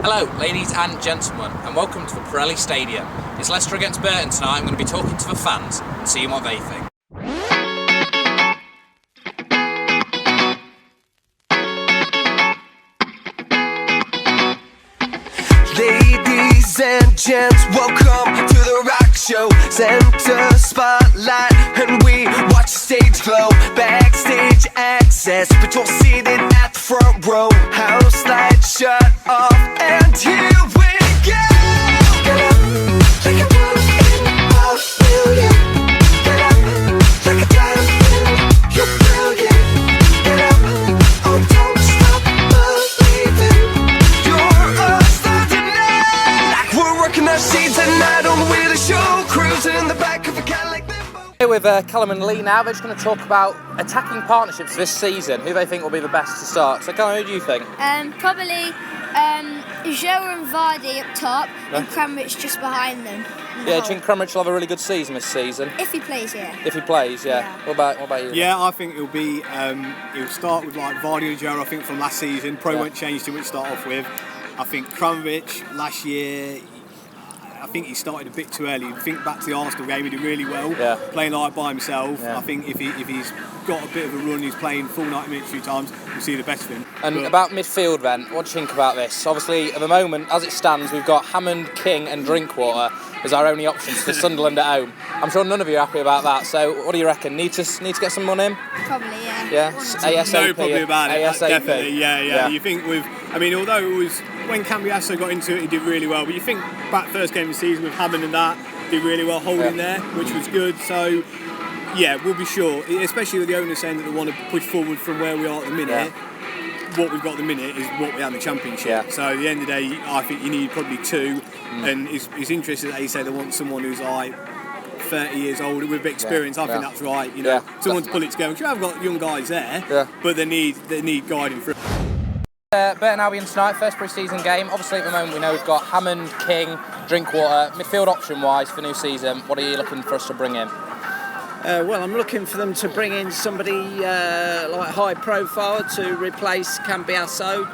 Hello, ladies and gentlemen, and welcome to the Pirelli Stadium. It's Leicester against Burton tonight. I'm going to be talking to the fans and seeing what they think. Ladies and gents, welcome to the rock show. Center spotlight, and we watch the stage glow. Backstage access, but you're seated at the front row. House lights shut off, and here we go. Get up, like a wolf in a million. Get up, like a diamond, you're brilliant. Get up, oh don't stop believing. You're a star tonight. Like we're working our seats at night on the wheel of show, cruising in the back of a Cadillac. Here with Callum and Lee now. They're just going to talk about attacking partnerships this season, who they think will be the best to start. So Callum, who do you think? Probably Joe and Vardy up top and Cranbridge just behind them. Yeah, do you think Cranbridge will have a really good season this season? If he plays, yeah. If he plays, yeah. What about you? Yeah, I think it'll be. He'll start with like Vardy and Joe. I think from last season, probably won't change too much to start off with. I think Cranbridge last year. I think he started a bit too early. Think back to the Arsenal game, he did really well, playing like by himself. I think if he's got a bit of a run, he's playing full 90 minutes a few times, we'll see the best of him. And about midfield then, what do you think about this? Obviously, at the moment, as it stands, we've got Hammond, King and Drinkwater as our only options for Sunderland at home. I'm sure none of you are happy about that, so what do you reckon? Need to get someone in? Probably, yeah. Yeah? ASAP? No, probably about it. ASAP? Definitely, yeah. You think although it was, when Cambiasso got into it, he did really well, but you think back first game of the season with Hammond and that, did really well holding there, which was good, so yeah, we'll be sure, especially with the owner saying that they want to push forward from where we are at the minute. What we've got at the minute is what we have in the Championship. So at the end of the day, I think you need probably two, and it's interesting that they say they want someone who's like 30 years old with a bit of experience. I think that's right, someone to pull it together. Because I've got young guys there, but they need guiding through. Burton Albion tonight, first pre-season game. Obviously at the moment we know we've got Hammond, King, Drinkwater. Midfield option-wise for new season, what are you looking for us to bring in? Well, I'm looking for them to bring in somebody like high profile to replace Cambiasso.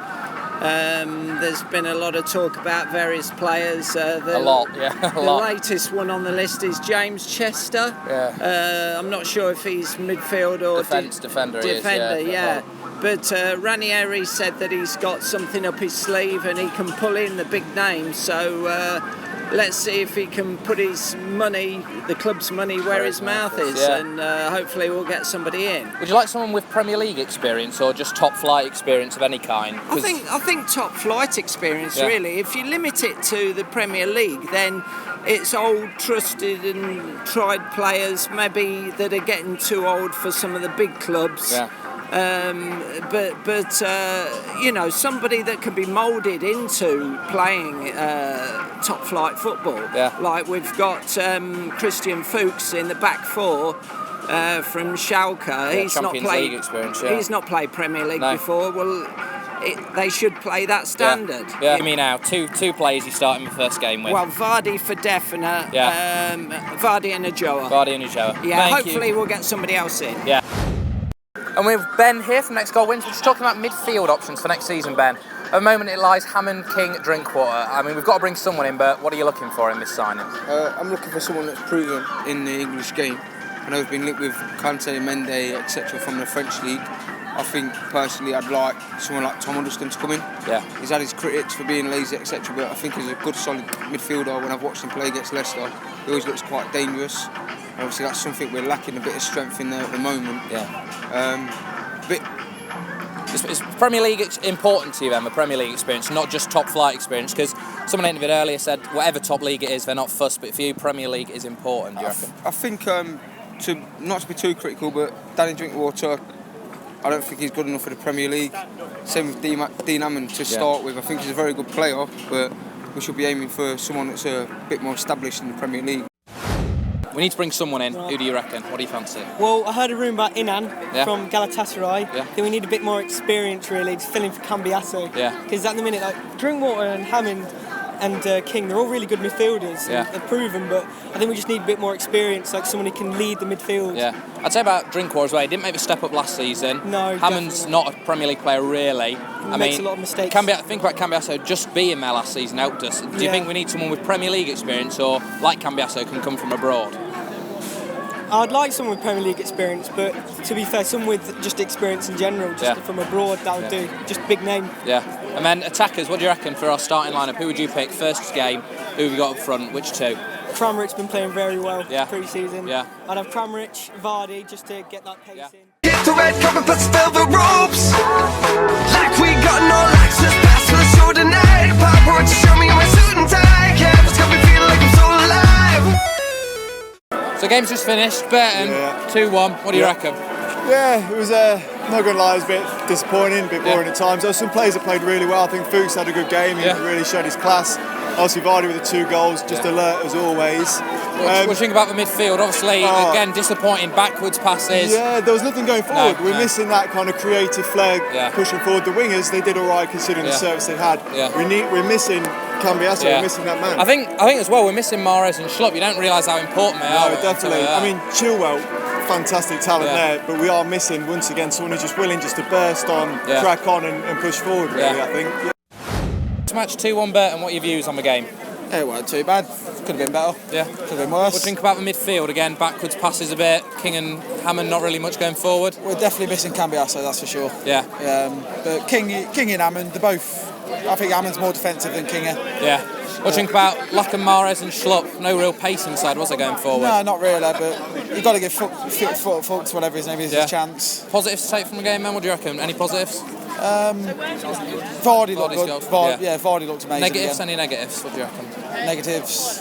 There's been a lot of talk about various players. The latest one on the list is James Chester. I'm not sure if he's midfield or defender. Yeah. But Ranieri said that he's got something up his sleeve and he can pull in the big names. So let's see if he can put his money, the club's money, where his mouth is, and hopefully we'll get somebody in. Would you like someone with Premier League experience or just top flight experience of any kind? I think top flight experience, really. If you limit it to the Premier League, then it's old, trusted and tried players, maybe that are getting too old for some of the big clubs. But somebody that can be moulded into playing top flight football. Like we've got Christian Fuchs in the back four from Schalke. He's not played League experience. He's not played Premier League before. Well, they should play that standard. You mean now two players you start in the first game with? Well, Vardy for definite. Vardy and Ajoa. Yeah. Hopefully we'll get somebody else in. Yeah. And with Ben here from Next Goal Wins, we're just talking about midfield options for next season, Ben. At the moment it lies Hammond, King, Drinkwater. I mean, we've got to bring someone in, but what are you looking for in this signing? I'm looking for someone that's proven in the English game. I know we've been linked with Kante, Mendy, etc. from the French league. I think personally I'd like someone like Tom Huddleston to come in. He's had his critics for being lazy, etc. But I think he's a good, solid midfielder. When I've watched him play against Leicester, he always looks quite dangerous. Obviously, that's something we're lacking a bit of strength in there at the moment. Is Premier League important to you then, the Premier League experience, not just top flight experience? Because someone in it earlier said whatever top league it is, they're not fussed, but for you, Premier League is important, do you reckon? I think, not to be too critical, but Danny Drinkwater, I don't think he's good enough for the Premier League. Same with Dean Hammond to start with. I think he's a very good player, but we should be aiming for someone that's a bit more established in the Premier League. We need to bring someone in. Who do you reckon? What do you fancy? Well, I heard a rumour about Inan from Galatasaray. I think we need a bit more experience, really, to fill in for Cambiasso. Because at the minute, like Drinkwater and Hammond, and King, they're all really good midfielders. Yeah. They're proven, but I think we just need a bit more experience, like someone who can lead the midfield. Yeah. I'd say about Drinkwater as well. He didn't make the step up last season. No, Hammond's not a Premier League player really. He makes a lot of mistakes. Think about Cambiasso just being there last season helped us. Do you think we need someone with Premier League experience, or like Cambiasso can come from abroad? I'd like someone with Premier League experience, but to be fair, someone with just experience in general, just from abroad, that'll do. Just big name. Yeah. And then attackers, what do you reckon for our starting lineup? Who would you pick first game? Who have you got up front? Which two? Kramarić's been playing very well pre-season. Yeah. I'd have Kramarić, Vardy, just to get that pace in. Hit the red carpet, plus velvet ropes. Like we got no access pass for the show tonight. Power to show me in my suit and tie. Campus got me feeling like I'm so alive. So game's just finished. Burton 2-1. What do you reckon? Yeah, it was not going to lie, it was a bit disappointing, a bit boring at times. There were some players that played really well. I think Fuchs had a good game. He really showed his class. Obviously Vardy with the 2 goals, just alert as always. What do you think about the midfield? Obviously, again, disappointing backwards passes. Yeah, there was nothing going forward. No, We're missing that kind of creative flair pushing forward. The wingers, they did all right considering the service they had. Yeah. We're missing Cambiasso, we're missing that man. I think as well, we're missing Mahrez and Schlupp. You don't realise how important they are. No, definitely. I mean, Chilwell, fantastic talent there, but we are missing, once again, someone who's just willing just to burst on, crack on and push forward, really, I think. Match 2-1 Burton, what are your views on the game? It wasn't too bad. Could have been better. Yeah, could have been worse. What do you think about the midfield? Again, backwards passes a bit. King and Hammond not really much going forward. We're definitely missing Cambiasso, that's for sure. Yeah. But King and Hammond, they're both. I think Hammond's more defensive than King. Yeah. What do you think about Lack and Mahrez and Schlupp? No real pace inside, was there, going forward? No, not really, but you've got to give Fuchs, whatever his name is, his chance. Positives to take from the game, man? What do you reckon? Any positives? Vardy looked good. Vardy looked amazing. Negatives? Again. Any negatives? What do you reckon? Negatives?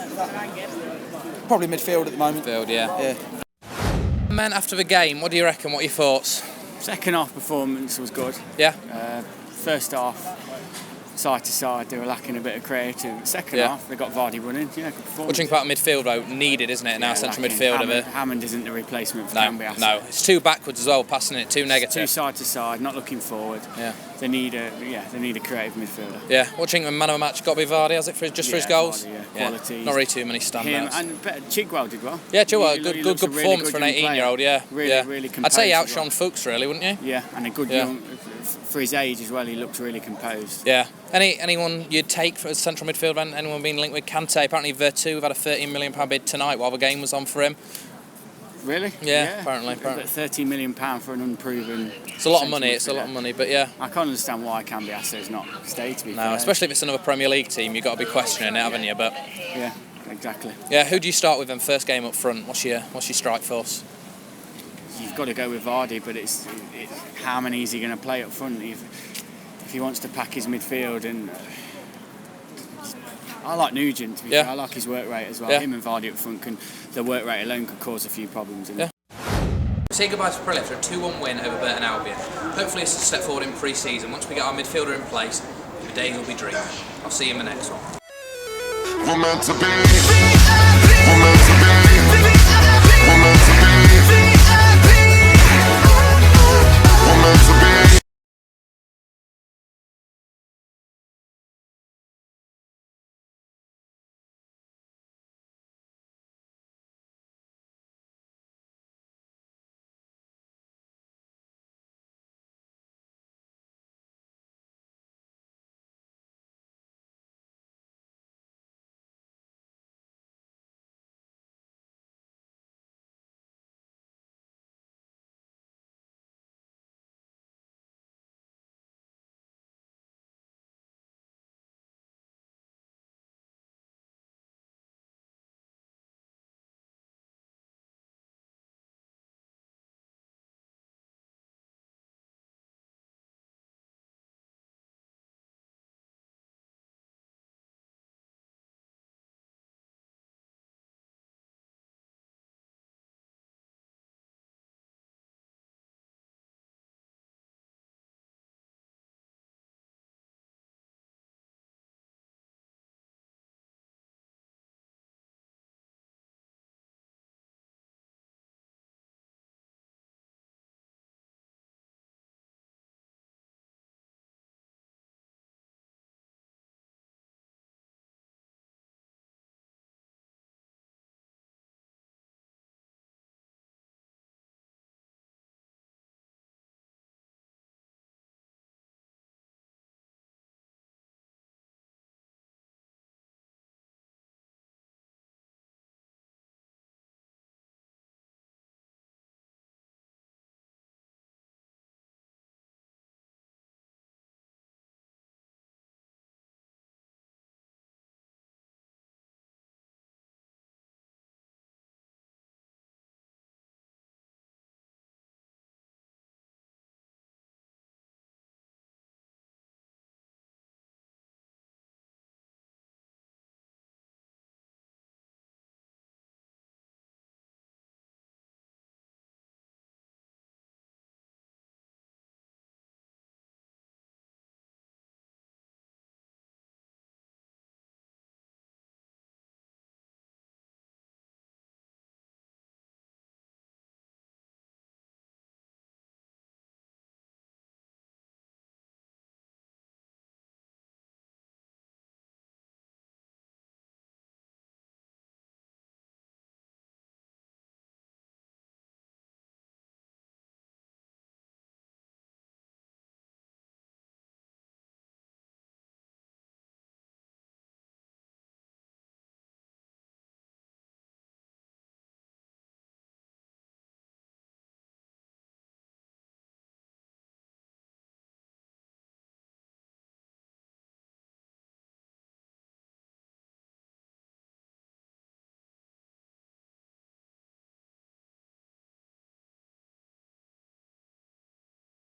Probably midfield at the moment. Midfield, yeah. Men, after the game, what do you reckon? What are your thoughts? Second half performance was good. Yeah. First half, side to side, they were lacking a bit of creative. Second half, they got Vardy running. Yeah, good performance. What do you think about midfield, though? Needed, isn't it, now, central midfield? Hammond isn't the replacement for Cambiasso. No, it's too backwards as well, passing it, too negative. Too side to side, not looking forward. Yeah. They need a creative midfielder. Yeah. What do you think the man of the match got to be Vardy, has it, for his goals? Vardy, quality. Not really too many standouts. And Chigwell did well. Yeah, Chigwell, good looks performance for an 18-year-old, Really composed. I'd say he outshone Fuchs, really, wouldn't you? Yeah, and a good young, for his age as well, he looked really composed. Yeah. Anyone you'd take for a central midfield? Anyone being linked with Kante? Apparently Vertu have had a £13 million bid tonight while the game was on for him. Really? Yeah, apparently. £13 million for an unproven. It's a lot of money, but yeah. I can't understand why Cambiasso's not stayed, to be fair. No, especially if it's another Premier League team, you've got to be questioning it, haven't you? But yeah, exactly. Yeah, who do you start with then first game up front? What's your strike force? You've got to go with Vardy, but it's how many is he going to play up front? If he wants to pack his midfield, and I like Nugent, to be fair. I like his work rate as well. Him and Vardy up front, the work rate alone could cause a few problems. Say goodbye to Prillet for a 2-1 win over Burton Albion. Hopefully it's a step forward in pre-season. Once we get our midfielder in place, the days will be dreaming. I'll see you in the next one. We're meant to be.